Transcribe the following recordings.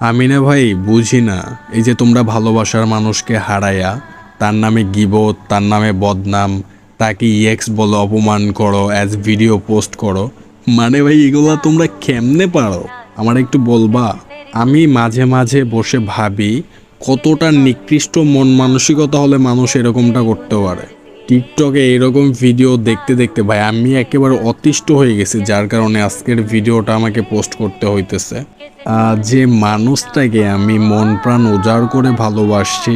আমি না ভাই বুঝি না, এই যে তোমরা ভালোবাসার মানুষকে হারায়া তার নামে গিবত, তার নামে বদনাম, তাকে ইএক্স বলে অপমান করো, অ্যাজ ভিডিও পোস্ট করো, মানে ভাই এগুলা তোমরা কেমনে পারো আমার একটু বলবা? আমি মাঝে মাঝে বসে ভাবি কতটা নিকৃষ্ট মন মানসিকতা হলে মানুষ এরকমটা করতে পারে। টিকটকে এরকম ভিডিও দেখতে দেখতে ভাই আমি একেবারে অতিষ্ঠ হয়ে গেছি, যার কারণে আজকের ভিডিওটা আমাকে পোস্ট করতে হইতেছে। যে মানুষটাকে আমি মন প্রাণ উজাড় করে ভালোবাসছি,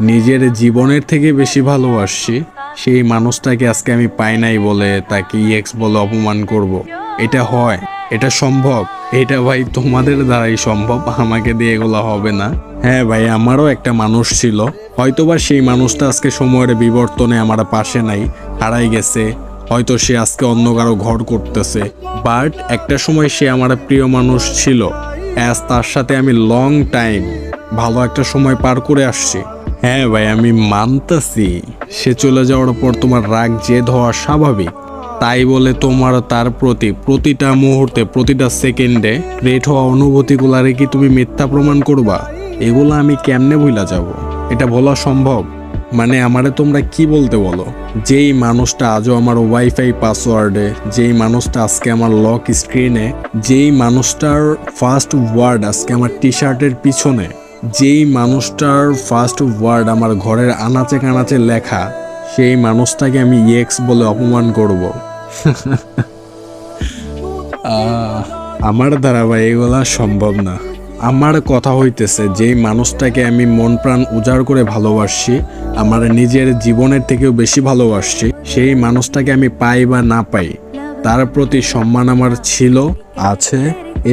নিজের জীবনের থেকে বেশি ভালোবাসছি, সেই মানুষটাকে আজকে আমি পাই নাই বলে তাকে ইএক্স বলে অপমান করব। এটা হয়? এটা সম্ভব? এটা ভাই তোমাদের দ্বারাই সম্ভব, আমাকে দিয়ে এগুলো হবে না। হ্যাঁ ভাই, আমারও একটা মানুষ ছিল, হয়তোবা সেই মানুষটা আজকে সময়ের বিবর্তনে আমার পাশে নাই, হারাই গেছে, হয়তো সে আজকে অন্য কারো ঘর করতেছে, বাট একটা সময় সে আমার প্রিয় মানুষ ছিল। তার সাথে আমি লং টাইম ভালো একটা সময় পার করে আসছি। হ্যাঁ ভাই, আমি মানতাছি সে চলে যাওয়ার পর তোমার রাগ জেদ হওয়া স্বাভাবিক, তাই বলে তোমার তার প্রতি প্রতিটা মুহূর্তে প্রতিটা সেকেন্ডে ক্রিয়েট হওয়া অনুভূতিগুলারে কি তুমি মিথ্যা প্রমাণ করবা? এগুলো আমি কেমনে ভুলা যাব? এটা বলা সম্ভব? মানে আমারে তোমরা কি বলতে বলো? যেই মানুষটা আজও আমার ওয়াইফাই পাসওয়ার্ডে, যেই মানুষটা আজকে আমার লক স্ক্রিনে, যেই মানুষটার ফার্স্ট ওয়ার্ড আজকে আমার টি শার্টের পিছনে, যেই মানুষটার ফার্স্ট ওয়ার্ড আমার ঘরের আনাচে কানাচে লেখা, সেই মানুষটাকে আমি ইএক্স বলে অপমান করব? আমার দ্বারা ভাই এগুলা সম্ভব না। আমার কথা হইতেছে যেই মানুষটাকে আমি মন প্রাণ উজাড় করে ভালোবাসছি, আমার নিজের জীবনের থেকেও বেশি ভালোবাসছি, সেই মানুষটাকে আমি পাই বা না পাই, তার প্রতি সম্মান আমার ছিল, আছে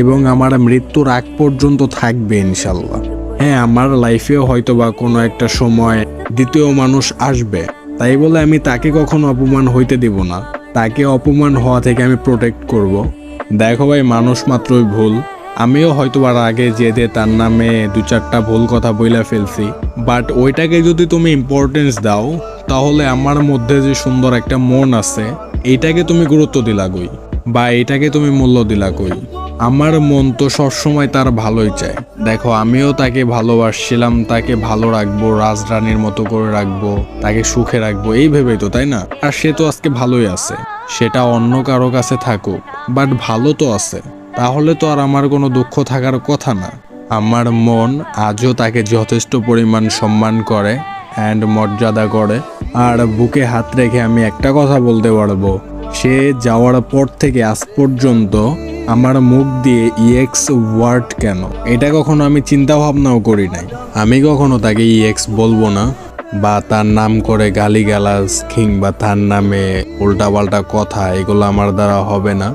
এবং আমার মৃত্যুর আগ পর্যন্ত থাকবে ইনশাল্লাহ। হ্যাঁ, আমার লাইফেও হয়তো বা কোনো একটা সময় দ্বিতীয় মানুষ আসবে, তাই বলে আমি তাকে কখনো অপমান হইতে দিব না, তাকে অপমান হওয়া থেকে আমি প্রোটেক্ট করব। দেখো ভাই, মানুষ মাত্রই ভুল, আমিও হয়তোবার আগে যেতে তার নামে দু চারটা ভুল কথা বইলা ফেলছি, বাট ওইটাকে যদি তুমি ইম্পর্টেন্স দাও তাহলে আমার মধ্যে যে সুন্দর একটা মন আছে এইটাকে তুমি গুরুত্ব দিলা কই, বা এটাকে তুমি মূল্য দিলা কই? আমার মন তো সবসময় তার ভালোই চায়। দেখো, আমিও তাকে ভালোবাসছিলাম, তাকে ভালো রাখবো, রাজরানীর মতো করে রাখবো, তাকে সুখে রাখবো এই ভেবেই তো, তাই না? আর সে তো আজকে ভালোই আছে, সেটা অন্য কারো কাছে থাকুক, বাট ভালো তো আছে, তাহলে তো আর আমার কোনো দুঃখ থাকার কথা না। আমার মন আজও তাকে যথেষ্ট পরিমাণ সম্মান করে অ্যান্ড মর্যাদা করে। আর বুকে হাত রেখে আমি একটা কথা বলতে পারবো, সে যাওয়ার পর থেকে আজ পর্যন্ত আমার মুখ দিয়ে ইএক্স ওয়ার্ড কেন, এটা কখনো আমি চিন্তা ভাবনাও করি নাই। আমি কখনো তাকে ইএক্স বলবো না, বা তার নাম করে গালিগালাজ কিংবা তার নামে উল্টাপাল্টা কথা, এগুলো আমার দ্বারা হবে না।